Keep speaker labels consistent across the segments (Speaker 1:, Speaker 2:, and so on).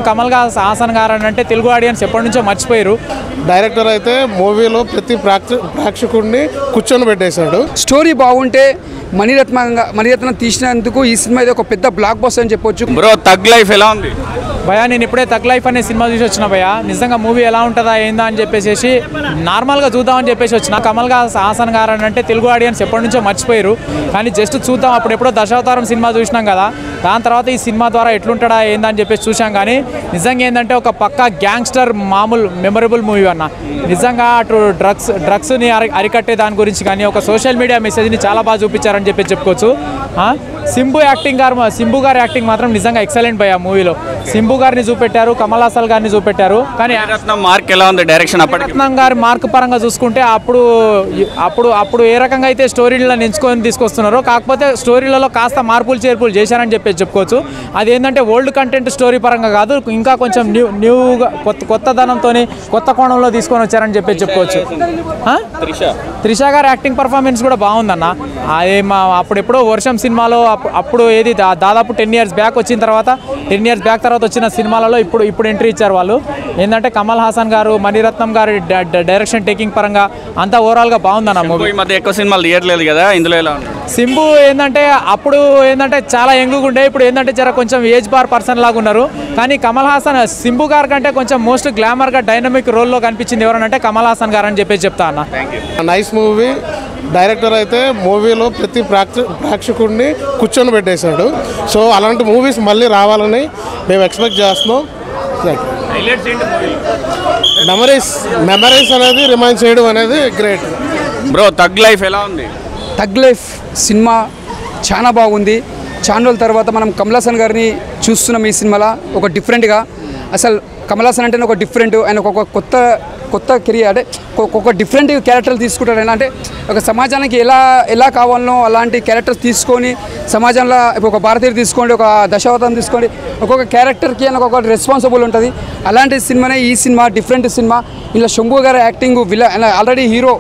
Speaker 1: కమల్ హాసన్ గారు అంటే తెలుగు ఆడియన్స్ ఎప్పటి నుంచో మర్చిపోయారు.
Speaker 2: డైరెక్టర్ అయితే మూవీలో ప్రతి ప్రేక్షకుడిని కూర్చొని పెట్టేశాడు.
Speaker 3: స్టోరీ బాగుంటే మణిరత్నం తీసినందుకు ఈ సినిమా ఇది ఒక పెద్ద బ్లాక్ బస్టర్ అని చెప్పొచ్చు.
Speaker 4: బ్రో తగ్ లైఫ్ ఎలా ఉంది
Speaker 1: భయా? నేను ఇప్పుడే తగ్ లైఫ్ అనే సినిమా చూసి వచ్చిన భయా. నిజంగా మూవీ ఎలా ఉంటుందా ఏందా అని చెప్పేసి నార్మల్గా చూద్దామని చెప్పేసి వచ్చిన. కమల్ హాసన్ గారు అంటే తెలుగు ఆడియన్స్ ఎప్పటి నుంచో మర్చిపోయారు, కానీ జస్ట్ చూద్దాం. అప్పుడెప్పుడో దశావతారం సినిమా చూసినాం కదా, దాని తర్వాత ఈ సినిమా ద్వారా ఎట్లుంటాడా ఏందా అని చెప్పేసి చూసాం. కానీ నిజంగా ఏంటంటే ఒక పక్కా గ్యాంగ్స్టర్ మామూలు మెమరబుల్ మూవీ అన్న. నిజంగా అటు డ్రగ్స్ని అరికట్టే దాని గురించి కానీ ఒక సోషల్ మీడియా మెసేజ్ని చాలా బాగా చూపించారని చెప్పి చెప్పుకోవచ్చు. సింబు గారి యాక్టింగ్ మాత్రం నిజంగా ఎక్సలెంట్ భయ. మూవీలో సింబు గారిని చూపెట్టారు, కమల్ హాసన్ గారిని చూపెట్టారు. కానీ
Speaker 4: మార్క్ ఎలా ఉంది డైరెక్షన్?
Speaker 1: రత్నం గారి మార్క్ పరంగా చూసుకుంటే అప్పుడు ఏ రకంగా అయితే స్టోరీలను ఎంచుకొని తీసుకొస్తున్నారో, కాకపోతే స్టోరీలలో కాస్త మార్పులు చేర్పులు చేశారని చెప్పేసి చెప్పుకోవచ్చు. అది ఏంటంటే ఓల్డ్ కంటెంట్ స్టోరీ పరంగా కాదు, ఇంకా కొంచెం న్యూగా కొత్తదనంతో కొత్త కోణంలో తీసుకొని వచ్చారని చెప్పేసి చెప్పుకోవచ్చు. త్రిష గారి యాక్టింగ్ పర్ఫార్మెన్స్ కూడా బాగుందన్న. అది అప్పుడెప్పుడో వర్షం సినిమాలో అప్పుడు ఏది దాదాపు 10 years బ్యాక్ వచ్చిన తర్వాత 10 years బ్యాక్ తర్వాత వచ్చిన సినిమాలలో ఇప్పుడు ఎంట్రీ ఇచ్చారు వాళ్ళు. ఏంటంటే కమల్ హాసన్ గారు, మణిరత్నం గారి డైరెక్షన్ టేకింగ్ పరంగా అంతా ఓవరాల్గా బాగుందన్న మూవీ.
Speaker 4: ఈ మధ్య ఎక్కువ సినిమాలు తీయట్లేదు కదా, ఇందులో ఎలా ఉంది?
Speaker 1: సింబు అప్పుడు చాలా యంగ్గా ఉండే, ఇప్పుడు జర కొంచెం ఏజ్ బార్ పర్సన్ లాగా ఉన్నారు. కానీ కమల్ హాసన్ సింబు గారి కంటే కొంచెం మోస్ట్ గ్లామర్గా డైనమిక్ రోల్లో కనిపించింది ఎవరనంటే కమల్ హాసన్ గారు అని చెప్పేసి చెప్తా అన్న.
Speaker 2: Nice movie. డైరెక్టర్ అయితే మూవీలో ప్రతి ప్రేక్షకుడిని కూర్చొని పెట్టేశాడు. సో అలాంటి మూవీస్ మళ్ళీ రావాలని మేము ఎక్స్పెక్ట్ చేస్తున్నాం. మెమరీస్ అనేది రిమైండ్ చేయడం అనేది గ్రేట్.
Speaker 4: బ్రో తగ్ లైఫ్ ఎలా ఉంది?
Speaker 3: తగ్ లైఫ్ సినిమా చాలా బాగుంది. చాలా రోజుల తర్వాత మనం కమల్ హాసన్ గారిని చూస్తున్నాం ఈ సినిమాలో ఒక డిఫరెంట్గా. అసలు కమల్ హాసన్ అంటే ఒక డిఫరెంట్, ఆయన ఒక కొత్త కెరియర్ అంటే ఒక డిఫరెంట్ క్యారెక్టర్లు తీసుకుంటారు. ఆయన అంటే ఒక సమాజానికి ఎలా కావాలనో అలాంటి క్యారెక్టర్స్ తీసుకొని సమాజంలో ఇప్పుడు ఒక భారతీయుడు తీసుకోండి, ఒక దశావతారం తీసుకోండి, ఒక్కొక్క క్యారెక్టర్కి అని ఒక్కొక్క రెస్పాన్సిబుల్ ఉంటుంది. అలాంటి సినిమానే ఈ సినిమా, డిఫరెంట్ సినిమా. ఇలా శంభు గారి acting already hero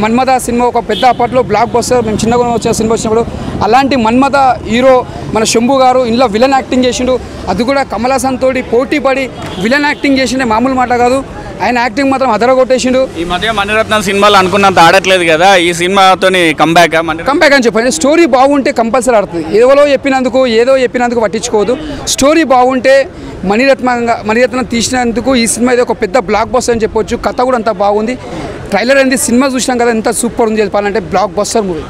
Speaker 3: Manmatha cinema ఒక పెద్ద అప్పట్లో బ్లాక్ బస్టర్, మేము చిన్నగా వచ్చిన సినిమా వచ్చినప్పుడు. అలాంటి మన్మథ హీరో మన శంభు గారు ఇంట్లో విలన్ యాక్టింగ్ చేసిండు. అది కూడా కమల్ హాసన్ తోటి పోటీ పడి విలన్ యాక్టింగ్ చేసిండే మామూలు మాట కాదు. ఆయన యాక్టింగ్ మాత్రం అదరగొట్టేసిండు.
Speaker 4: ఈ మధ్య మణిరత్నం సినిమాలు అనుకున్నంత ఆడట్లేదు కదా, ఈ సినిమాతో కంబ్యాక్
Speaker 3: అని చెప్పండి. స్టోరీ బాగుంటే కంపల్సరీ ఆడుతుంది. ఏదో చెప్పినందుకు పట్టించుకోవద్దు. స్టోరీ బాగుంటే మణిరత్నం తీసినందుకు ఈ సినిమా ఇది ఒక పెద్ద బ్లాక్ బస్టర్ అని చెప్పొచ్చు. కథ కూడా అంత బాగుంది. ట్రైలర్ అనేది సినిమా చూసినాం కదా, ఎంత సూపర్ ఉంది చెప్పాలంటే. Block buster movie.